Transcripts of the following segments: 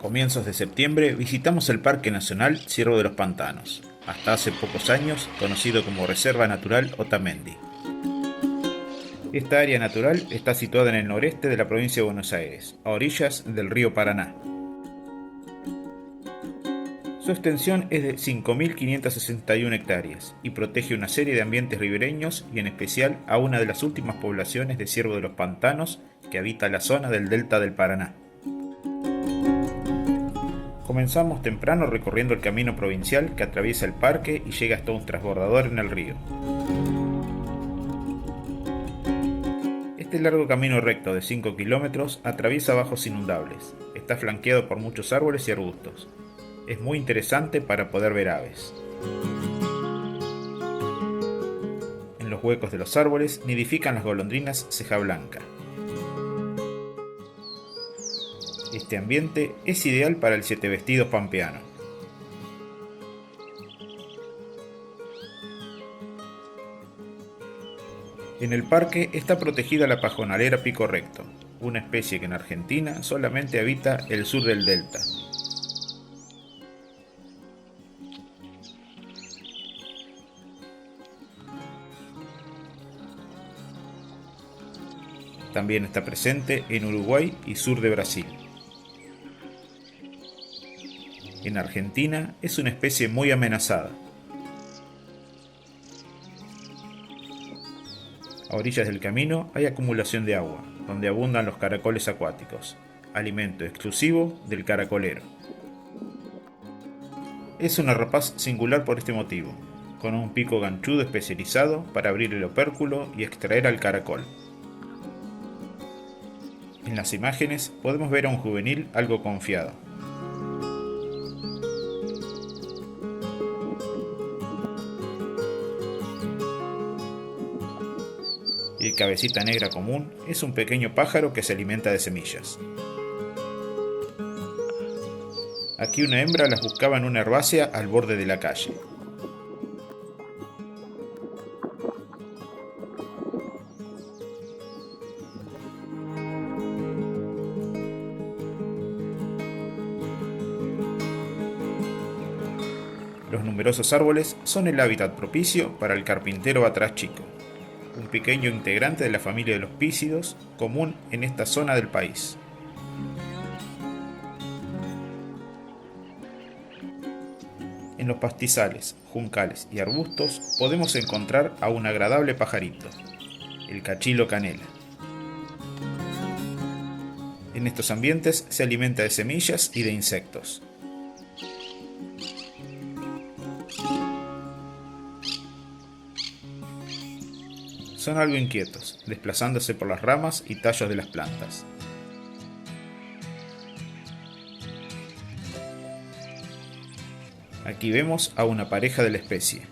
comienzos de septiembre visitamos el Parque Nacional Ciervo de los Pantanos, hasta hace pocos años conocido como Reserva Natural Otamendi. Esta área natural está situada en el noreste de la provincia de Buenos Aires, a orillas del río Paraná. Su extensión es de 5.561 hectáreas y protege una serie de ambientes ribereños y en especial a una de las últimas poblaciones de ciervo de los pantanos que habita la zona del delta del Paraná. Comenzamos temprano recorriendo el camino provincial que atraviesa el parque y llega hasta un transbordador en el río. Este largo camino recto de 5 kilómetros atraviesa bajos inundables. Está flanqueado por muchos árboles y arbustos. Es muy interesante para poder ver aves. En los huecos de los árboles nidifican las golondrinas ceja blanca. Este ambiente es ideal para el siete vestidos pampeano. En el parque está protegida la pajonalera pico recto, una especie que en Argentina solamente habita el sur del delta. También está presente en Uruguay y sur de Brasil. En Argentina es una especie muy amenazada. A orillas del camino hay acumulación de agua, donde abundan los caracoles acuáticos, alimento exclusivo del caracolero. Es una rapaz singular por este motivo, con un pico ganchudo especializado para abrir el opérculo y extraer al caracol. En las imágenes podemos ver a un juvenil algo confiado. El cabecita negra común es un pequeño pájaro que se alimenta de semillas. Aquí una hembra las buscaba en una herbácea al borde de la calle. Los numerosos árboles son el hábitat propicio para el carpintero batrás chico, un pequeño integrante de la familia de los pícidos, común en esta zona del país. En los pastizales, juncales y arbustos podemos encontrar a un agradable pajarito, el cachilo canela. En estos ambientes se alimenta de semillas y de insectos. Son algo inquietos, desplazándose por las ramas y tallos de las plantas. Aquí vemos a una pareja de la especie.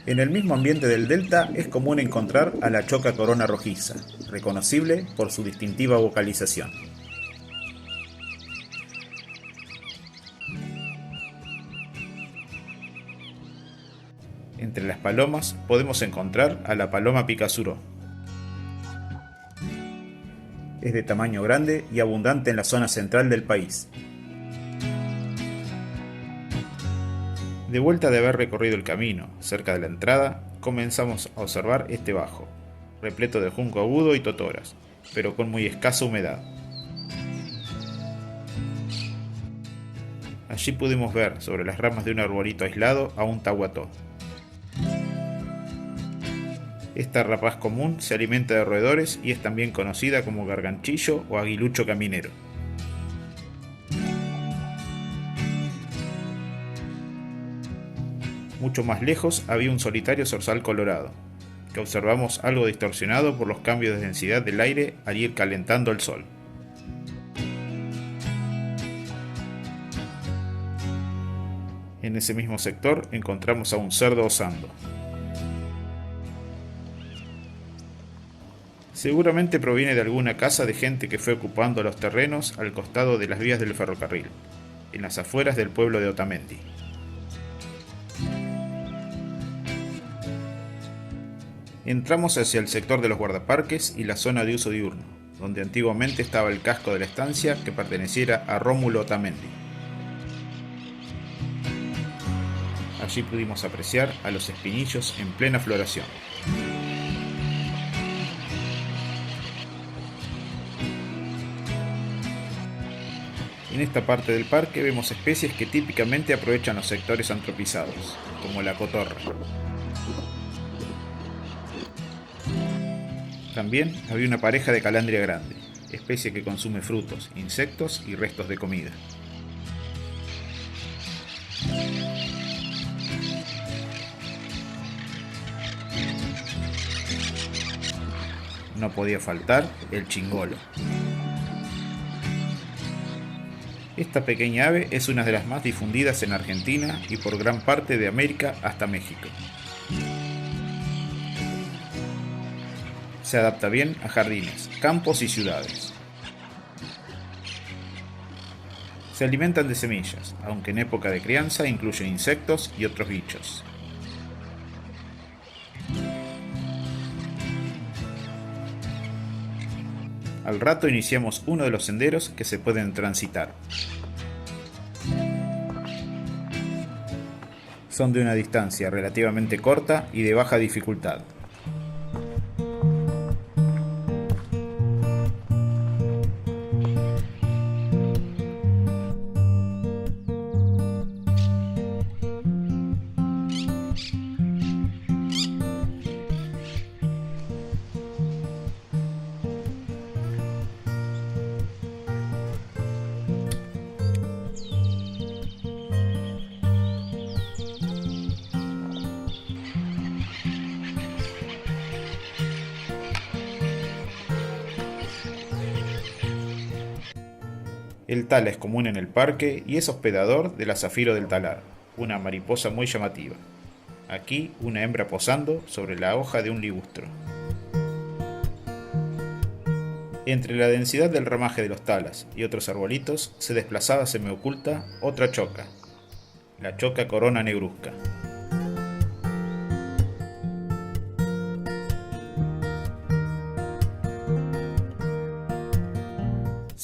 En el mismo ambiente del delta es común encontrar a la choca corona rojiza, reconocible por su distintiva vocalización. Entre las palomas podemos encontrar a la paloma picazuró. Es de tamaño grande y abundante en la zona central del país. De vuelta de haber recorrido el camino, cerca de la entrada, comenzamos a observar este bajo, repleto de junco agudo y totoras, pero con muy escasa humedad. Allí pudimos ver sobre las ramas de un arbolito aislado a un tahuató. Esta rapaz común se alimenta de roedores y es también conocida como garganchillo o aguilucho caminero. Mucho más lejos había un solitario zorzal colorado, que observamos algo distorsionado por los cambios de densidad del aire al ir calentando el sol. En ese mismo sector encontramos a un cerdo osando. Seguramente proviene de alguna casa de gente que fue ocupando los terrenos al costado de las vías del ferrocarril, en las afueras del pueblo de Otamendi. Entramos hacia el sector de los guardaparques y la zona de uso diurno, donde antiguamente estaba el casco de la estancia que perteneciera a Rómulo Otamendi. Allí pudimos apreciar a los espinillos en plena floración. En esta parte del parque vemos especies que típicamente aprovechan los sectores antropizados, como la cotorra. También había una pareja de calandria grande, especie que consume frutos, insectos y restos de comida. No podía faltar el chingolo. Esta pequeña ave es una de las más difundidas en Argentina y por gran parte de América hasta México. Se adapta bien a jardines, campos y ciudades. Se alimentan de semillas, aunque en época de crianza incluyen insectos y otros bichos. Al rato iniciamos uno de los senderos que se pueden transitar. Son de una distancia relativamente corta y de baja dificultad. El tala es común en el parque y es hospedador de la zafiro del talar, una mariposa muy llamativa. Aquí una hembra posando sobre la hoja de un ligustro. Entre la densidad del ramaje de los talas y otros arbolitos se desplazaba semioculta otra choca, la choca corona negruzca.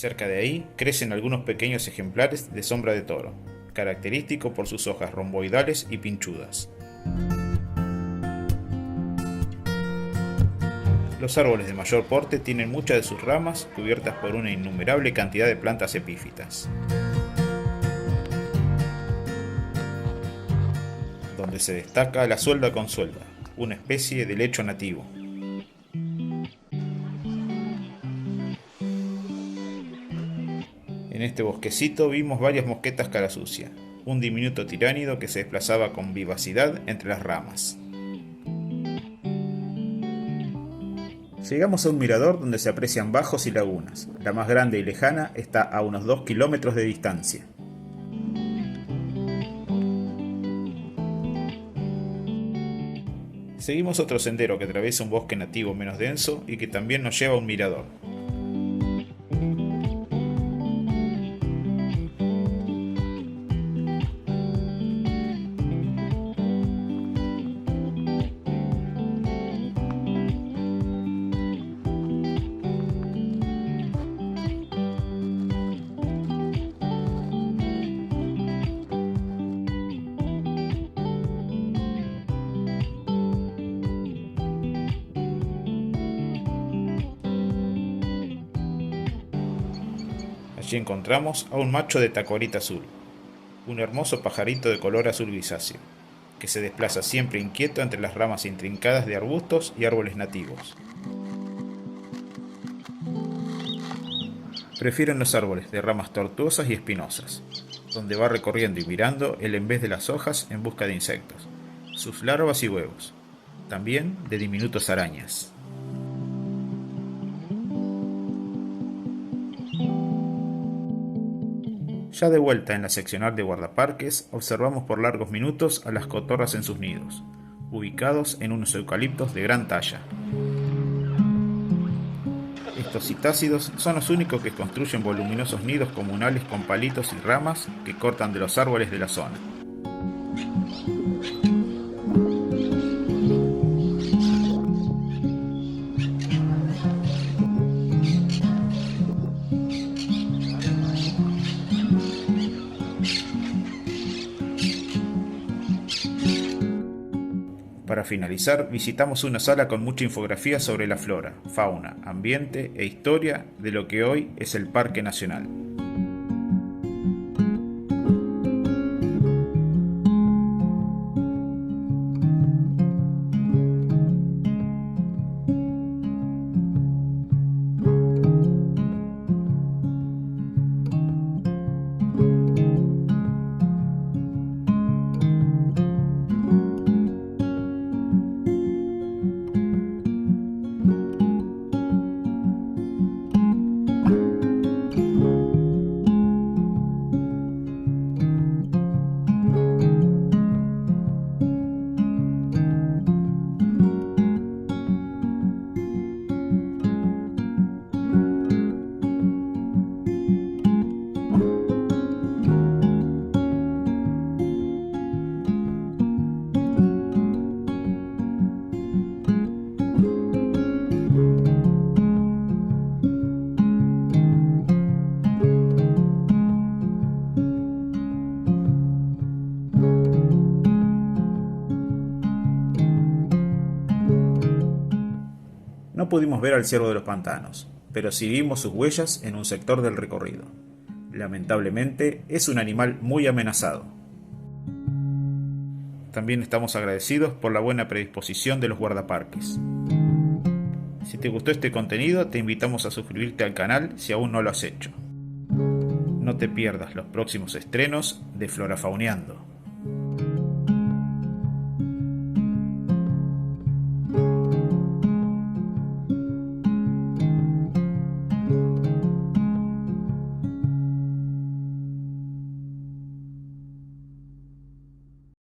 Cerca de ahí crecen algunos pequeños ejemplares de sombra de toro, característico por sus hojas romboidales y pinchudas. Los árboles de mayor porte tienen muchas de sus ramas cubiertas por una innumerable cantidad de plantas epífitas, donde se destaca la suelda con suelda, una especie de lecho nativo. En este bosquecito vimos varias mosquetas cara sucia, un diminuto tiránido que se desplazaba con vivacidad entre las ramas. Llegamos a un mirador donde se aprecian bajos y lagunas. La más grande y lejana está a unos 2 kilómetros de distancia. Seguimos otro sendero que atraviesa un bosque nativo menos denso y que también nos lleva a un mirador. Allí encontramos a un macho de tacuarita azul, un hermoso pajarito de color azul grisáceo, que se desplaza siempre inquieto entre las ramas intrincadas de arbustos y árboles nativos. Prefieren los árboles de ramas tortuosas y espinosas, donde va recorriendo y mirando el envés de las hojas en busca de insectos, sus larvas y huevos, también de diminutas arañas. Ya de vuelta en la seccional de guardaparques, observamos por largos minutos a las cotorras en sus nidos, ubicados en unos eucaliptos de gran talla. Estos citácidos son los únicos que construyen voluminosos nidos comunales con palitos y ramas que cortan de los árboles de la zona. Para finalizar, visitamos una sala con mucha infografía sobre la flora, fauna, ambiente e historia de lo que hoy es el Parque Nacional. No pudimos ver al ciervo de los pantanos, pero sí vimos sus huellas en un sector del recorrido. Lamentablemente, es un animal muy amenazado. También estamos agradecidos por la buena predisposición de los guardaparques. Si te gustó este contenido, te invitamos a suscribirte al canal si aún no lo has hecho. No te pierdas los próximos estrenos de Flora Fauneando.